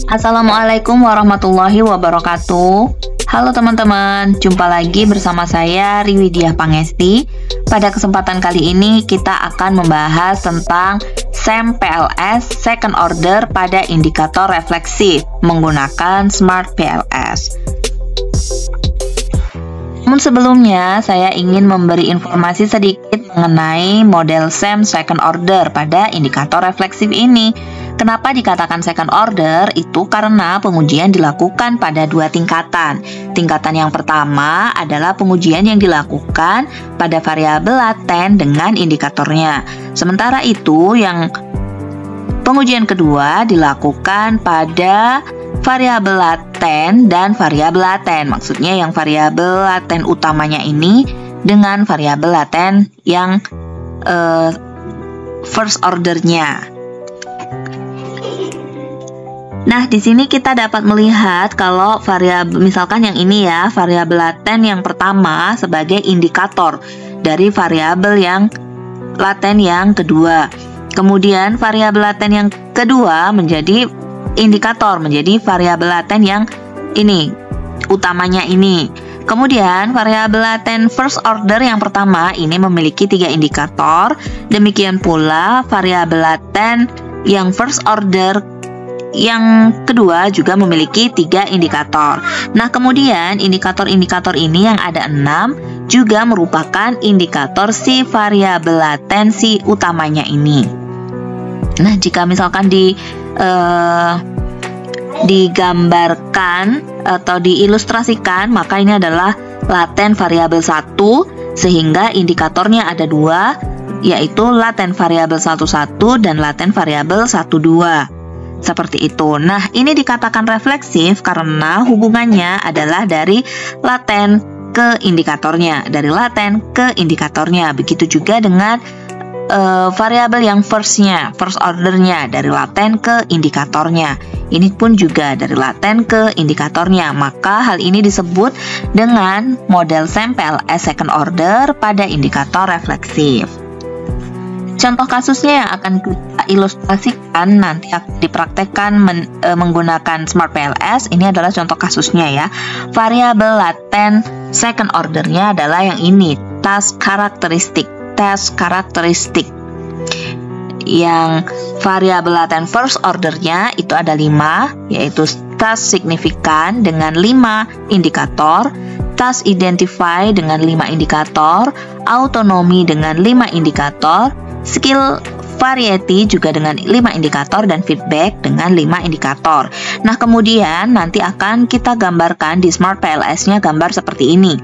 Assalamualaikum warahmatullahi wabarakatuh. Halo teman-teman, jumpa lagi bersama saya Riwidiah Pangesti. Pada kesempatan kali ini kita akan membahas tentang SEM PLS second order pada indikator refleksif menggunakan Smart PLS. Namun sebelumnya, saya ingin memberi informasi sedikit mengenai model SEM second order pada indikator refleksif ini. Kenapa dikatakan second order? Itu karena pengujian dilakukan pada dua tingkatan. Tingkatan yang pertama adalah pengujian yang dilakukan pada variabel laten dengan indikatornya. Sementara itu, yang pengujian kedua dilakukan pada variabel laten dan variabel laten. Maksudnya yang variabel laten utamanya ini dengan variabel laten yang first ordernya. Nah, di sini kita dapat melihat kalau variabel, misalkan yang ini ya, variabel laten yang pertama sebagai indikator dari variabel yang laten yang kedua. Kemudian variabel laten yang kedua menjadi indikator, menjadi variabel laten yang ini, utamanya ini. Kemudian variabel laten first order yang pertama ini memiliki 3 indikator. Demikian pula variabel laten yang first order yang kedua juga memiliki 3 indikator. Nah, kemudian indikator-indikator ini yang ada 6 juga merupakan indikator si variabel laten si utamanya ini. Nah, jika misalkan digambarkan atau diilustrasikan, maka ini adalah laten variabel 1 sehingga indikatornya ada 2, yaitu laten variabel 11 dan laten variabel 12. Seperti itu. Nah, ini dikatakan refleksif karena hubungannya adalah dari laten ke indikatornya, dari laten ke indikatornya. Begitu juga dengan variabel yang first ordernya, dari laten ke indikatornya. Ini pun juga dari laten ke indikatornya. Maka hal ini disebut dengan model SEM PLS second order pada indikator refleksif. Contoh kasusnya yang akan kita ilustrasikan nanti akan dipraktekkan menggunakan Smart PLS. Ini adalah contoh kasusnya ya. Variabel laten second ordernya adalah yang ini, task karakteristik. Yang variabel laten first ordernya itu ada 5, yaitu task signifikan dengan 5 indikator, task identify dengan 5 indikator, autonomi dengan 5 indikator, skill variety juga dengan 5 indikator, dan feedback dengan 5 indikator. Nah, kemudian nanti akan kita gambarkan di Smart PLS-nya gambar seperti ini,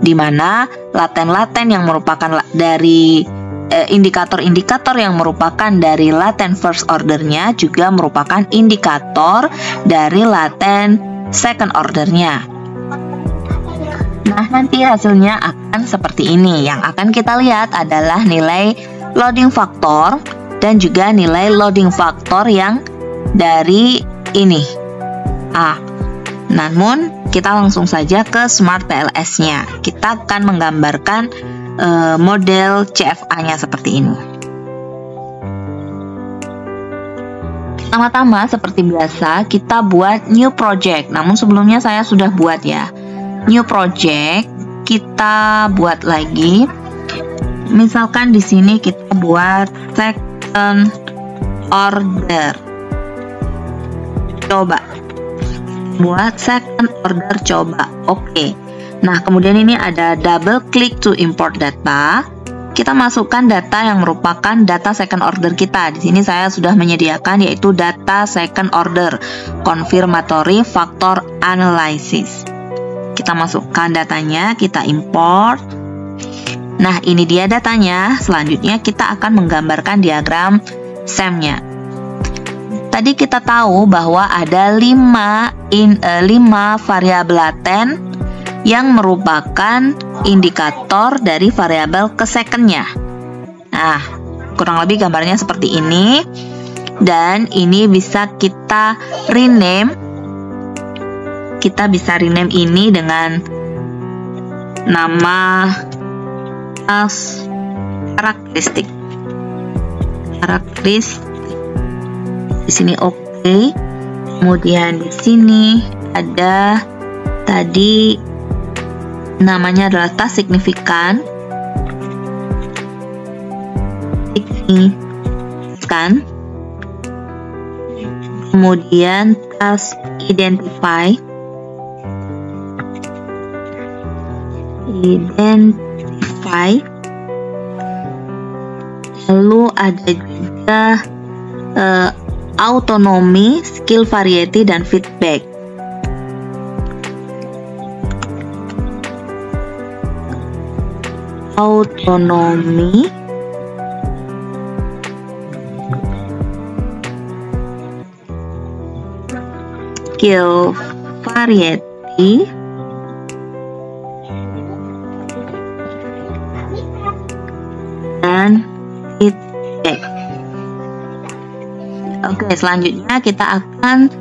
di mana laten-laten yang merupakan dari indikator-indikator yang merupakan dari laten first ordernya juga merupakan indikator dari laten second ordernya. Nah, nanti hasilnya akan seperti ini. Yang akan kita lihat adalah nilai loading faktor dan juga nilai loading faktor yang dari ini A. Namun kita langsung saja ke Smart PLS-nya. Kita akan menggambarkan model CFA-nya seperti ini. Pertama-tama seperti biasa kita buat new project. Namun sebelumnya saya sudah buat ya. New project kita buat lagi. Misalkan di sini kita buat second order. Coba. Buat second order coba. Oke. Nah, kemudian ini ada double click to import data. Kita masukkan data yang merupakan data second order kita. Di sini saya sudah menyediakan yaitu data second order, confirmatory factor analysis. Kita masukkan datanya, kita import. Nah, ini dia datanya. Selanjutnya kita akan menggambarkan diagram SEM-nya. Tadi kita tahu bahwa ada 5 variabel laten yang merupakan indikator dari variabel ke second-nya. Nah, kurang lebih gambarnya seperti ini. Dan ini bisa kita rename. Kita bisa rename ini dengan nama karakteristik. Di sini oke. Kemudian di sini ada tadi namanya adalah task signifikan. Kemudian task identify, lalu ada juga autonomy, skill variety, dan feedback. Autonomy, skill variety, dan feedback. Oke, selanjutnya kita akan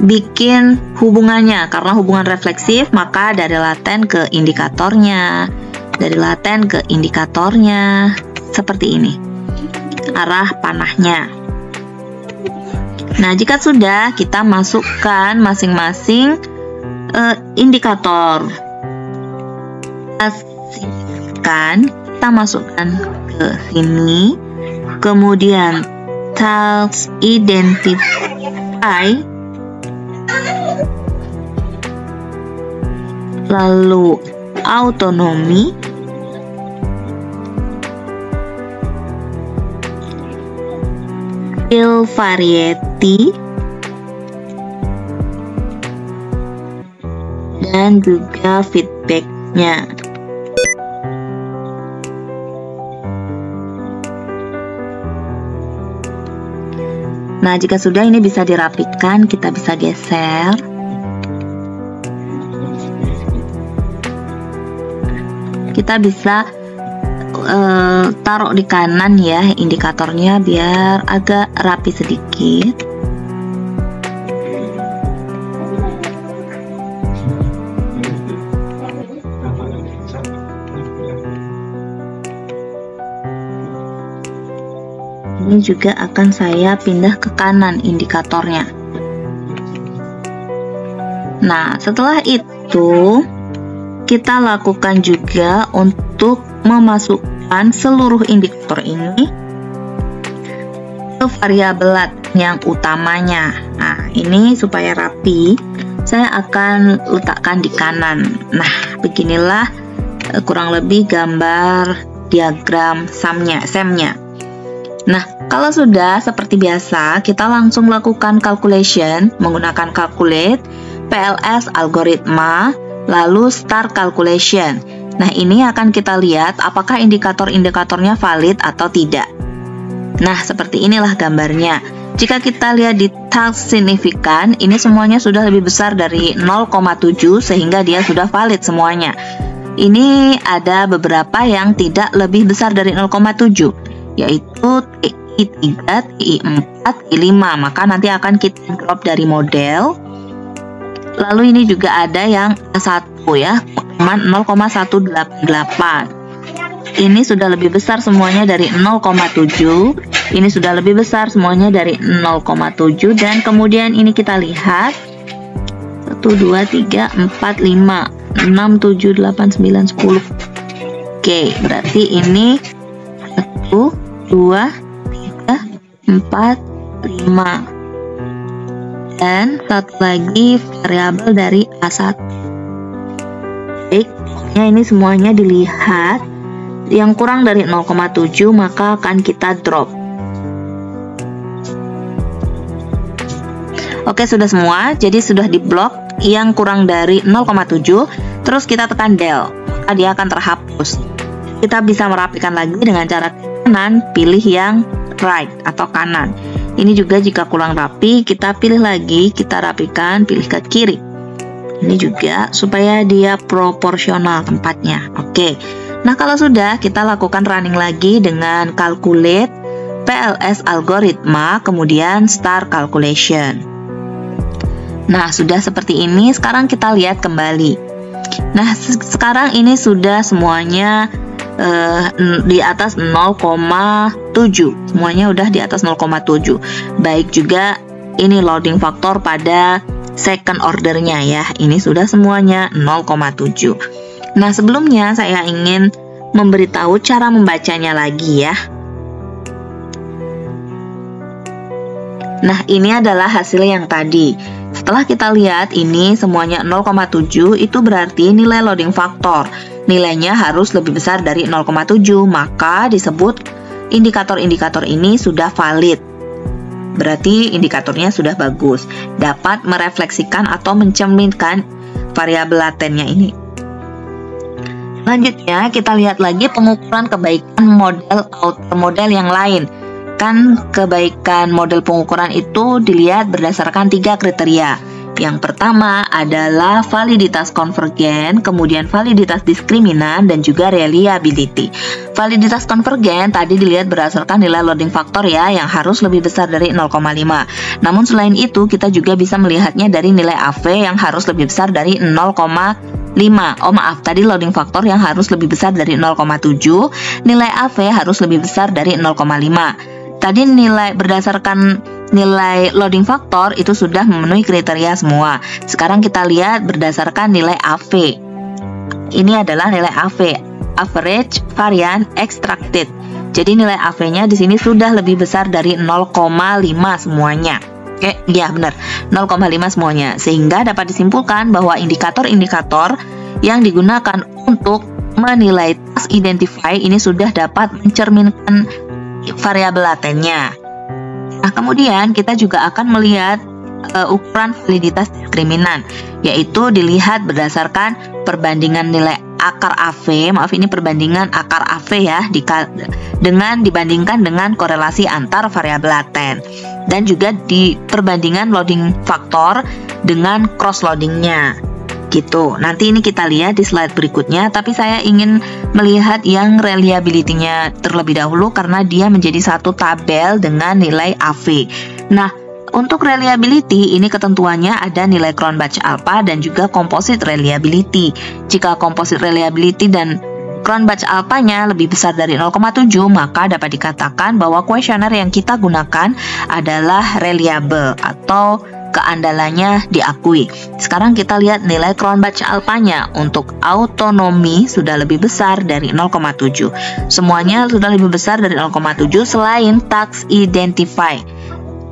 bikin hubungannya. Karena hubungan refleksif, maka dari laten ke indikatornya, dari laten ke indikatornya, seperti ini arah panahnya. Nah, jika sudah, kita masukkan masing-masing indikator. Kita masukkan ke sini. Kemudian task identify, lalu autonomy, skill variety, dan juga feedbacknya. Nah, jika sudah, ini bisa dirapikan, kita bisa geser. Kita bisa taruh di kanan ya indikatornya biar agak rapi sedikit. Ini juga akan saya pindah ke kanan indikatornya. Nah, setelah itu kita lakukan juga untuk memasukkan seluruh indikator ini ke variabel yang utamanya. Nah, ini supaya rapi, saya akan letakkan di kanan. Nah, beginilah kurang lebih gambar diagram SEM-nya. Nah, kalau sudah seperti biasa, kita langsung lakukan calculation menggunakan calculate, PLS algoritma, lalu start calculation. Nah, ini akan kita lihat apakah indikator-indikatornya valid atau tidak. Nah, seperti inilah gambarnya. Jika kita lihat di task signifikan, ini semuanya sudah lebih besar dari 0,7 sehingga dia sudah valid semuanya. Ini ada beberapa yang tidak lebih besar dari 0,7, yaitu TI3, TI4, TI5. Maka nanti akan kita drop dari model. Lalu ini juga ada yang A1 ya, 0,188. Ini sudah lebih besar semuanya dari 0,7. Ini sudah lebih besar semuanya dari 0,7. Dan kemudian ini kita lihat 1, 2, 3, 4, 5, 6, 7, 8, 9, 10. Oke, berarti ini 1, 2, 3, 4, 5. Dan satu lagi variabel dari A1. Baik, pokoknya ini semuanya dilihat. Yang kurang dari 0,7 maka akan kita drop. Oke, sudah semua. Jadi sudah di blok yang kurang dari 0,7. Terus kita tekan del, maka dia akan terhapus. Kita bisa merapikan lagi dengan cara kanan, pilih yang right atau kanan. Ini juga jika kurang rapi, kita pilih lagi, kita rapikan, pilih ke kiri. Ini juga supaya dia proporsional tempatnya. Oke. Nah, kalau sudah, kita lakukan running lagi dengan calculate, PLS algoritma, kemudian start calculation. Nah, sudah seperti ini. Sekarang kita lihat kembali. Nah, sekarang ini sudah semuanya di atas 0,7. Semuanya udah di atas 0,7. Baik juga ini loading faktor pada second ordernya ya. Ini sudah semuanya 0,7. Nah, sebelumnya saya ingin memberitahu cara membacanya lagi ya. Nah, ini adalah hasil yang tadi. Setelah kita lihat ini semuanya 0,7, itu berarti nilai loading faktor. Nilainya harus lebih besar dari 0,7, maka disebut indikator-indikator ini sudah valid. Berarti indikatornya sudah bagus, dapat merefleksikan atau mencerminkan variabel latennya ini. Selanjutnya kita lihat lagi pengukuran kebaikan model outer model yang lain. Kan kebaikan model pengukuran itu dilihat berdasarkan 3 kriteria. Yang pertama adalah validitas konvergen, kemudian validitas diskriminan, dan juga reliability. Validitas konvergen tadi dilihat berdasarkan nilai loading faktor ya, yang harus lebih besar dari 0,5. Namun selain itu kita juga bisa melihatnya dari nilai AV yang harus lebih besar dari 0,5. Oh maaf, tadi loading faktor yang harus lebih besar dari 0,7, nilai AV harus lebih besar dari 0,5. Tadi nilai berdasarkan nilai loading faktor itu sudah memenuhi kriteria semua. Sekarang kita lihat berdasarkan nilai AV. Ini adalah nilai AV, average variance extracted. Jadi nilai AV-nya di sini sudah lebih besar dari 0,5 semuanya. Oke, iya benar, 0,5 semuanya. Sehingga dapat disimpulkan bahwa indikator-indikator yang digunakan untuk menilai task identify ini sudah dapat mencerminkan variabel latennya. Nah, kemudian kita juga akan melihat ukuran validitas diskriminan, yaitu dilihat berdasarkan perbandingan nilai akar AV, maaf ini perbandingan akar AV ya, dibandingkan dengan korelasi antar variabel laten, dan juga di perbandingan loading faktor dengan cross loadingnya. Gitu. Nanti ini kita lihat di slide berikutnya, tapi saya ingin melihat yang reliability-nya terlebih dahulu karena dia menjadi satu tabel dengan nilai AV. Nah, untuk reliability ini ketentuannya ada nilai Cronbach alpha dan juga composite reliability. Jika composite reliability dan Cronbach alpha-nya lebih besar dari 0,7, maka dapat dikatakan bahwa kuesioner yang kita gunakan adalah reliable atau keandalannya diakui. Sekarang kita lihat nilai Cronbach alpha-nya. Untuk autonomi sudah lebih besar dari 0,7. Semuanya sudah lebih besar dari 0,7 selain task identify.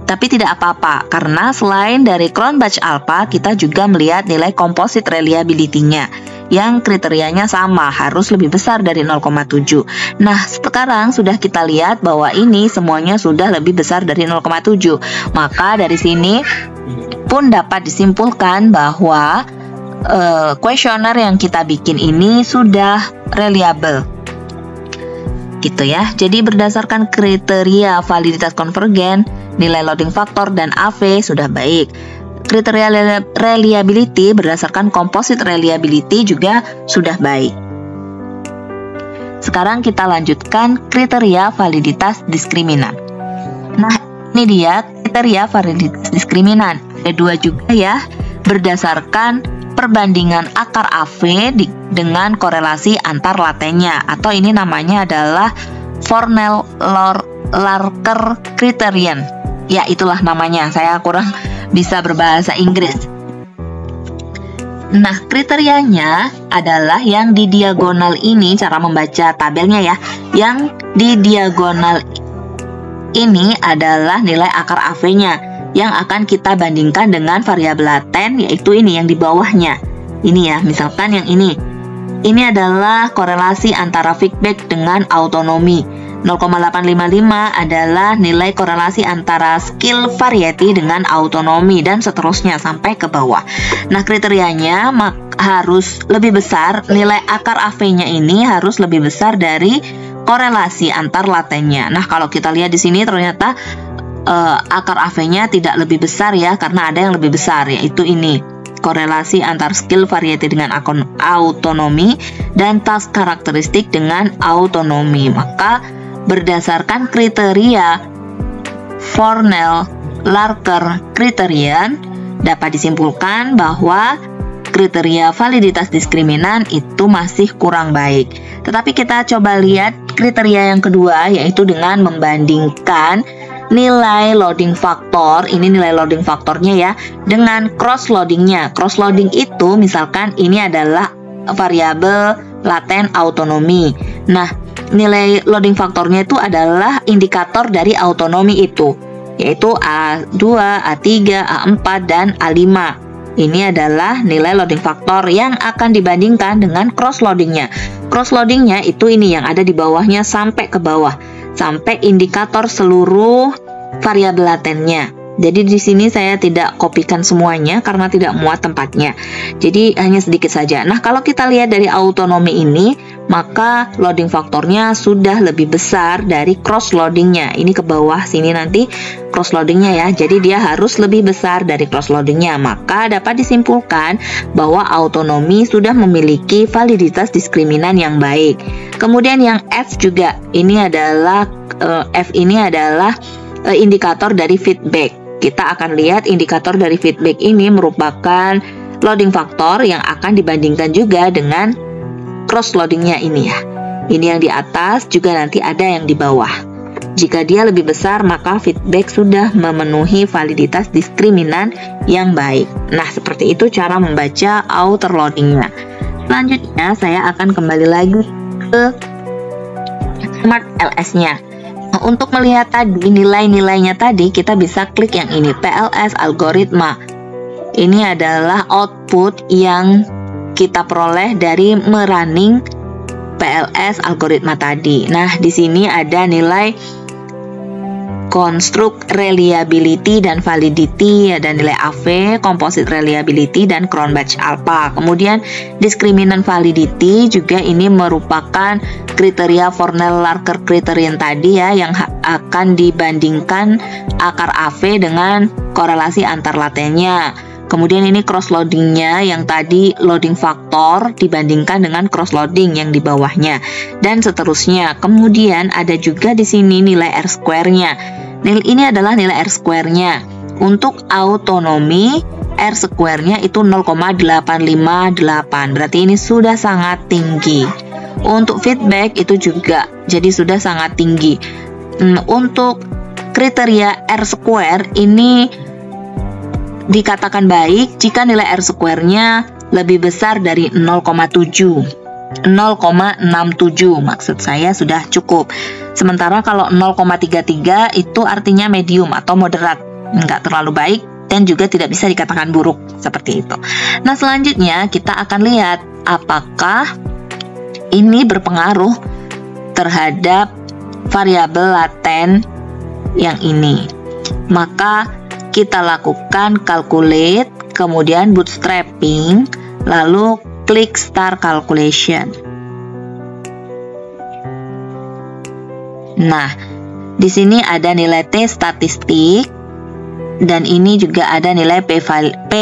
Tapi tidak apa-apa, karena selain dari Cronbach alpha, kita juga melihat nilai composite reliability-nya yang kriterianya sama, harus lebih besar dari 0,7. Nah, sekarang sudah kita lihat bahwa ini semuanya sudah lebih besar dari 0,7. Maka dari sini pun dapat disimpulkan bahwa kuesioner yang kita bikin ini sudah reliable. Gitu ya. Jadi berdasarkan kriteria validitas konvergen, nilai loading faktor dan AV sudah baik. Kriteria reliability berdasarkan composite reliability juga sudah baik. Sekarang kita lanjutkan kriteria validitas diskriminan. Nah, ini dia kriteria validitas diskriminan. Ada 2 juga ya, berdasarkan perbandingan akar AV dengan korelasi antar latennya, atau ini namanya adalah Fornell-Larker criterion. Ya, itulah namanya. Saya kurang bisa berbahasa Inggris. Nah, kriterianya adalah yang di diagonal ini, cara membaca tabelnya ya. Yang di diagonal ini adalah nilai akar AV-nya yang akan kita bandingkan dengan variabel laten, yaitu ini yang di bawahnya. Ini ya, misalkan yang ini. Ini adalah korelasi antara feedback dengan autonomi. 0,855 adalah nilai korelasi antara skill variety dengan autonomi, dan seterusnya sampai ke bawah. Nah, kriterianya harus lebih besar, nilai akar AV-nya ini harus lebih besar dari korelasi antar latennya. Nah, kalau kita lihat di sini ternyata akar AV-nya tidak lebih besar ya, karena ada yang lebih besar, yaitu ini. Korelasi antar skill variety dengan autonomi dan task karakteristik dengan autonomi. Maka berdasarkan kriteria Fornell-Larker criterion dapat disimpulkan bahwa kriteria validitas diskriminan itu masih kurang baik. Tetapi kita coba lihat kriteria yang kedua, yaitu dengan membandingkan nilai loading faktor, ini nilai loading faktornya ya, dengan cross loadingnya. Cross loading itu misalkan ini adalah variabel laten autonomi. Nah, nilai loading faktornya itu adalah indikator dari autonomi itu, yaitu A2, A3, A4, dan A5. Ini adalah nilai loading faktor yang akan dibandingkan dengan cross loadingnya. Cross loadingnya itu ini yang ada di bawahnya sampai ke bawah, sampai indikator seluruh variabel latennya. Jadi di sini saya tidak kopikan semuanya karena tidak muat tempatnya. Jadi hanya sedikit saja. Nah, kalau kita lihat dari autonomi ini, maka loading faktornya sudah lebih besar dari cross loadingnya. Ini ke bawah sini nanti cross loadingnya ya. Jadi dia harus lebih besar dari cross loadingnya. Maka dapat disimpulkan bahwa autonomi sudah memiliki validitas diskriminan yang baik. Kemudian yang F juga, ini adalah F ini adalah indikator dari feedback. Kita akan lihat indikator dari feedback ini merupakan loading faktor yang akan dibandingkan juga dengan cross loadingnya ini ya. Ini yang di atas, juga nanti ada yang di bawah. Jika dia lebih besar, maka feedback sudah memenuhi validitas diskriminan yang baik. Nah, seperti itu cara membaca outer loadingnya. Selanjutnya, saya akan kembali lagi ke Smart LS-nya. Untuk melihat tadi nilai-nilainya tadi, kita bisa klik yang ini, PLS algoritma. Ini adalah output yang kita peroleh dari merunning PLS algoritma tadi. Nah, di sini ada nilai construct reliability dan validity, ada nilai AV, composite reliability, dan Cronbach alpha. Kemudian discriminant validity juga ini merupakan kriteria Fornell-Larker criterion tadi ya, yang akan dibandingkan akar AV dengan korelasi antar latennya. Kemudian ini cross loadingnya yang tadi loading faktor dibandingkan dengan cross loading yang di bawahnya, dan seterusnya. Kemudian ada juga di sini nilai R square-nya. Ini adalah nilai R square-nya. Untuk autonomi R square-nya itu 0,858. Berarti ini sudah sangat tinggi. Untuk feedback itu juga jadi sudah sangat tinggi. Untuk kriteria R square ini dikatakan baik jika nilai R square-nya lebih besar dari 0,7, 0,67 maksud saya sudah cukup. Sementara kalau 0,33 itu artinya medium atau moderat, nggak terlalu baik dan juga tidak bisa dikatakan buruk, seperti itu. Nah, selanjutnya kita akan lihat apakah ini berpengaruh terhadap variabel laten yang ini. Maka kita lakukan calculate, kemudian bootstrapping, lalu klik start calculation. Nah, di sini ada nilai T statistik dan ini juga ada nilai P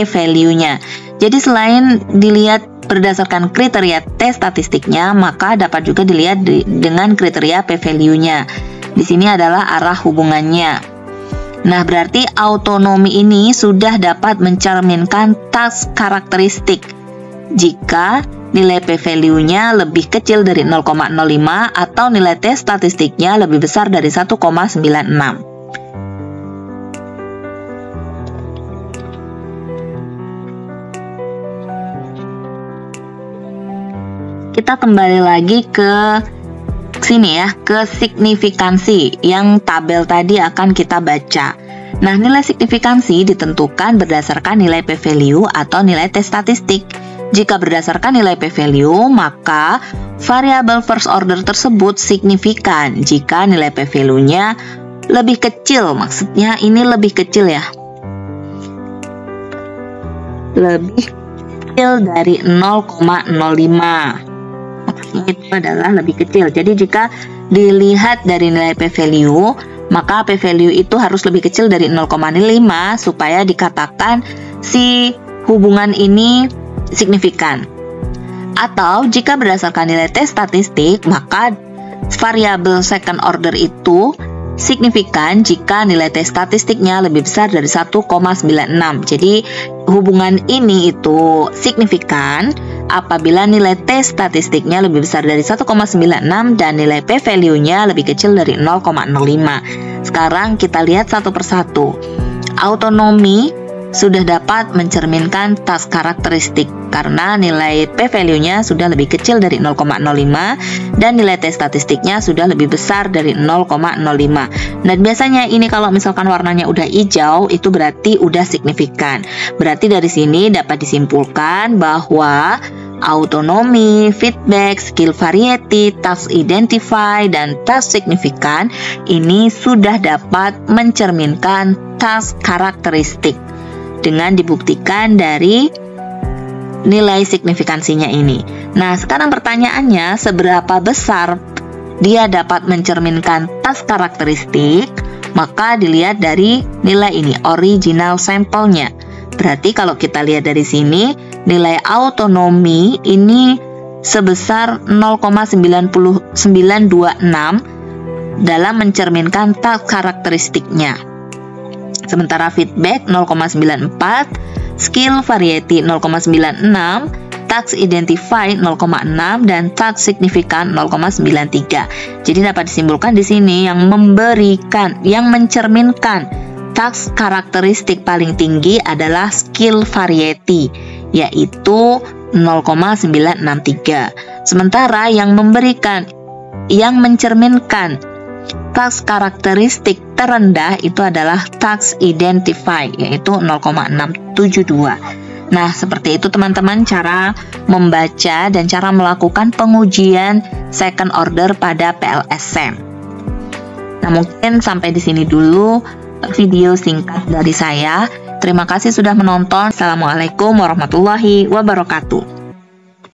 value-nya. Jadi selain dilihat berdasarkan kriteria T statistiknya, maka dapat juga dilihat dengan kriteria P value-nya. Di sini adalah arah hubungannya. Nah, berarti autonomi ini sudah dapat mencerminkan task karakteristik jika nilai p-value-nya lebih kecil dari 0,05 atau nilai T statistiknya lebih besar dari 1,96. Kita kembali lagi ke sini ya, ke signifikansi yang tabel tadi akan kita baca. Nah, nilai signifikansi ditentukan berdasarkan nilai p-value atau nilai T statistik. Jika berdasarkan nilai p-value, maka variabel first order tersebut signifikan jika nilai p-value-nya lebih kecil. Maksudnya ini lebih kecil ya, lebih kecil dari 0,05. Itu adalah lebih kecil. Jadi jika dilihat dari nilai p-value, maka p-value itu harus lebih kecil dari 0,5 supaya dikatakan si hubungan ini signifikan. Atau jika berdasarkan nilai T statistik, maka variabel second order itu signifikan jika nilai T statistiknya lebih besar dari 1,96. Jadi hubungan ini itu signifikan apabila nilai T statistiknya lebih besar dari 1,96 dan nilai P value-nya lebih kecil dari 0,05. Sekarang kita lihat satu persatu. Autonomi sudah dapat mencerminkan task karakteristik karena nilai p-value-nya sudah lebih kecil dari 0,05 dan nilai t statistiknya sudah lebih besar dari 0,05. Dan biasanya ini kalau misalkan warnanya udah hijau itu berarti udah signifikan. Berarti dari sini dapat disimpulkan bahwa autonomi, feedback, skill variety, task identify, dan task signifikan ini sudah dapat mencerminkan task karakteristik dengan dibuktikan dari nilai signifikansinya ini. Nah, sekarang pertanyaannya, seberapa besar dia dapat mencerminkan task karakteristik? Maka dilihat dari nilai ini, original sampelnya. Berarti kalau kita lihat dari sini, nilai autonomi ini sebesar 0,926 dalam mencerminkan task karakteristiknya. Sementara feedback 0,94, skill variety 0,96, task identify 0,6 dan task signifikan 0,93. Jadi dapat disimpulkan di sini yang mencerminkan task karakteristik paling tinggi adalah skill variety, yaitu 0,963. Sementara yang mencerminkan task karakteristik terendah itu adalah task identify, yaitu 0,672. Nah, seperti itu teman-teman cara membaca dan cara melakukan pengujian second order pada PLSM. Nah, mungkin sampai di sini dulu video singkat dari saya. Terima kasih sudah menonton. Assalamualaikum warahmatullahi wabarakatuh.